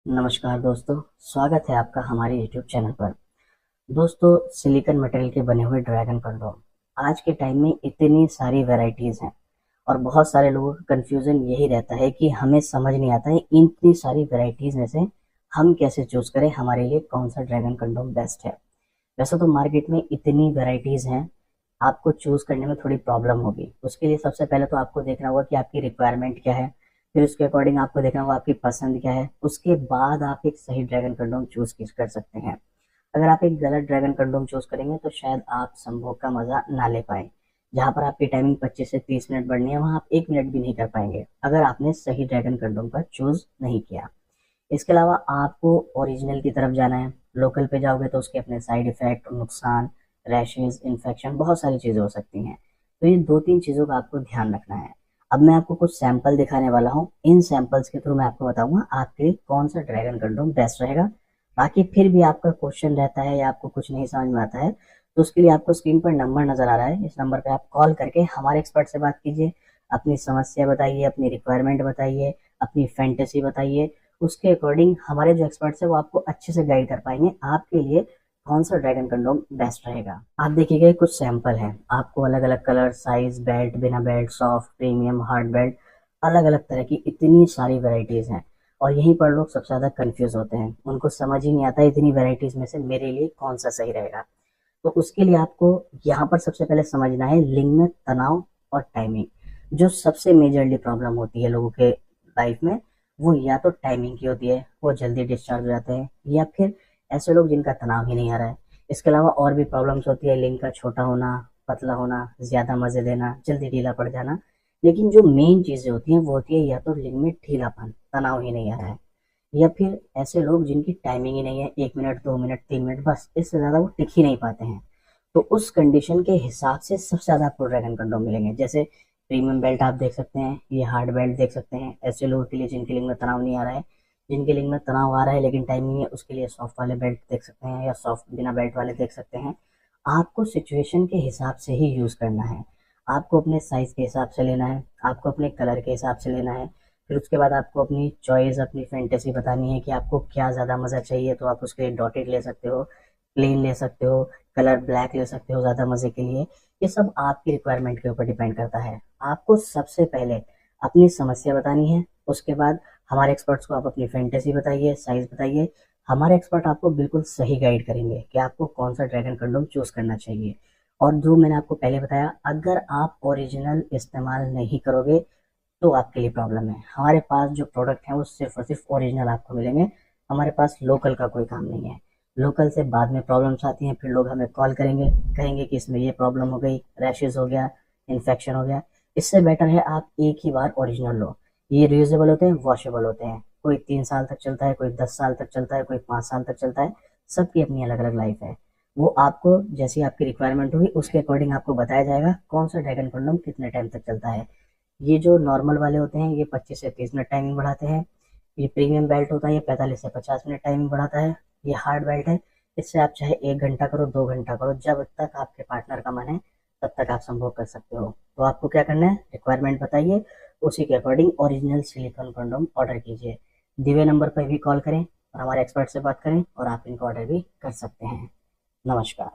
नमस्कार दोस्तों, स्वागत है आपका हमारे YouTube चैनल पर। दोस्तों, सिलिकॉन मटेरियल के बने हुए ड्रैगन कंडोम आज के टाइम में इतनी सारी वैरायटीज़ हैं और बहुत सारे लोगों का कन्फ्यूज़न यही रहता है कि हमें समझ नहीं आता है इतनी सारी वैरायटीज़ में से हम कैसे चूज़ करें हमारे लिए कौन सा ड्रैगन कंडोम बेस्ट है। वैसे तो मार्केट में इतनी वैरायटीज़ हैं, आपको चूज़ करने में थोड़ी प्रॉब्लम होगी। उसके लिए सबसे पहले तो आपको देखना होगा कि आपकी रिक्वायरमेंट क्या है, फिर उसके अकॉर्डिंग आपको देखना होगा आपकी पसंद क्या है। उसके बाद आप एक सही ड्रैगन कंडोम चूज़ कर सकते हैं। अगर आप एक गलत ड्रैगन कंडोम चूज़ करेंगे तो शायद आप संभोग का मज़ा ना ले पाएँ। जहाँ पर आपकी टाइमिंग 25 से 30 मिनट बढ़नी है, वहाँ आप 1 मिनट भी नहीं कर पाएँगे, अगर आपने सही ड्रैगन कंडोम का चूज़ नहीं किया। इसके अलावा आपको ओरिजिनल की तरफ जाना है। लोकल पे जाओगे तो उसके अपने साइड इफ़ेक्ट, नुकसान, रैशेज़, इन्फेक्शन बहुत सारी चीज़ें हो सकती हैं। तो ये 2-3 चीज़ों का आपको ध्यान रखना है। अब मैं आपको कुछ सैंपल दिखाने वाला हूँ। इन सैंपल्स के थ्रू मैं आपको बताऊँगा आपके लिए कौन-सा ड्रैगन कंडोम बेस्ट रहेगा। बाकी फिर भी आपका क्वेश्चन रहता है या आपको कुछ नहीं समझ में आता है, तो उसके लिए आपको स्क्रीन पर नंबर नज़र आ रहा है। इस नंबर पे आप कॉल करके हमारे एक्सपर्ट से बात कीजिए। अपनी समस्या बताइए, अपनी रिक्वायरमेंट बताइए, अपनी फैंटेसी बताइए। उसके अकॉर्डिंग हमारे जो एक्सपर्ट्स हैं वो आपको अच्छे से गाइड कर पाएंगे आपके लिए कौन सा ड्रैगन कंडोम बेस्ट रहेगा। आप देखिएगा कुछ सैंपल हैं, आपको अलग अलग कलर, साइज, बेल्ट, बिना belt, soft, premium, hard belt, अलग अलग तरह की इतनी सारी वेराइटीज़ हैं। और यहीं पर लोग सबसे ज़्यादा कंफ्यूज होते हैं, उनको समझ ही नहीं आता इतनी वेराइटीज़ में से मेरे लिए कौन सा सही रहेगा। तो उसके लिए आपको यहाँ पर सबसे पहले समझना है लिंग में तनाव और टाइमिंग। जो सबसे मेजरली प्रॉब्लम होती है लोगों के लाइफ में, वो या तो टाइमिंग की होती है, वो जल्दी डिस्चार्ज हो जाते हैं, या फिर ऐसे लोग जिनका तनाव ही नहीं आ रहा है। इसके अलावा और भी प्रॉब्लम्स होती है, लिंग का छोटा होना, पतला होना, ज़्यादा मज़े देना, जल्दी ढीला पड़ जाना। लेकिन जो मेन चीज़ें होती हैं वो होती है या तो लिंग में ढीलापन, तनाव ही नहीं आ रहा है, या फिर ऐसे लोग जिनकी टाइमिंग ही नहीं है, 1 मिनट, 2 मिनट, 3 मिनट, बस इससे ज़्यादा वो टिक ही नहीं पाते हैं। तो उस कंडीशन के हिसाब से सबसे ज़्यादा आपको ड्रैगन कंडोम मिलेंगे। जैसे प्रीमियम बेल्ट आप देख सकते हैं, ये हार्ड बेल्ट देख सकते हैं, ऐसे लोगों के लिए जिनके लिंग में तनाव नहीं आ रहा है। जिनके लिंग में तनाव आ रहा है लेकिन टाइम नहीं है, उसके लिए सॉफ्ट वाले बेल्ट देख सकते हैं, या सॉफ्ट बिना बेल्ट वाले देख सकते हैं। आपको सिचुएशन के हिसाब से ही यूज़ करना है। आपको अपने साइज़ के हिसाब से लेना है, आपको अपने कलर के हिसाब से लेना है। फिर उसके बाद आपको अपनी चॉइस, अपनी फैंटेसी बतानी है कि आपको क्या ज़्यादा मज़ा चाहिए। तो आप उसके लिए डॉटेड ले सकते हो, प्लेन ले सकते हो, कलर ब्लैक ले सकते हो ज़्यादा मज़े के लिए। ये सब आपकी रिक्वायरमेंट के ऊपर डिपेंड करता है। आपको सबसे पहले अपनी समस्या बतानी है, उसके बाद हमारे एक्सपर्ट्स को आप अपनी फैंटेसी बताइए, साइज़ बताइए। हमारे एक्सपर्ट आपको बिल्कुल सही गाइड करेंगे कि आपको कौन सा ड्रैगन कंडोम चूज़ करना चाहिए। और जो मैंने आपको पहले बताया, अगर आप ओरिजिनल इस्तेमाल नहीं करोगे तो आपके लिए प्रॉब्लम है। हमारे पास जो प्रोडक्ट हैं वो सिर्फ़ और सिर्फ ओरिजिनल आपको मिलेंगे। हमारे पास लोकल का कोई काम नहीं है। लोकल से बाद में प्रॉब्लम्स आती हैं, फिर लोग हमें कॉल करेंगे, कहेंगे कि इसमें ये प्रॉब्लम हो गई, रैशेज़ हो गया, इन्फेक्शन हो गया। इससे बेटर है आप एक ही बार ओरिजिनल लो। ये रीयूजेबल होते हैं, वॉशेबल होते हैं। कोई 3 साल तक चलता है, कोई 10 साल तक चलता है, कोई 5 साल तक चलता है। सबकी अपनी अलग-अलग लाइफ़ है। वो आपको जैसी आपकी रिक्वायरमेंट होगी उसके अकॉर्डिंग आपको बताया जाएगा कौन सा ड्रैगन कंडोम कितने टाइम तक चलता है। ये जो नॉर्मल वाले होते हैं ये 25 से 30 मिनट टाइमिंग बढ़ाते हैं। ये प्रीमियम बेल्ट होता है, ये 45 से 50 मिनट टाइमिंग बढ़ाता है। ये हार्ड बेल्ट है, इससे आप चाहे 1 घंटा करो, 2 घंटा करो, जब तक आपके पार्टनर का मन है तब तक आप संभोग कर सकते हो। तो आपको क्या करना है, रिक्वायरमेंट बताइए, उसी के according original silicon condom order कीजिए। दिए हुए नंबर पर भी कॉल करें और हमारे एक्सपर्ट से बात करें और आप इनको ऑर्डर भी कर सकते हैं। नमस्कार।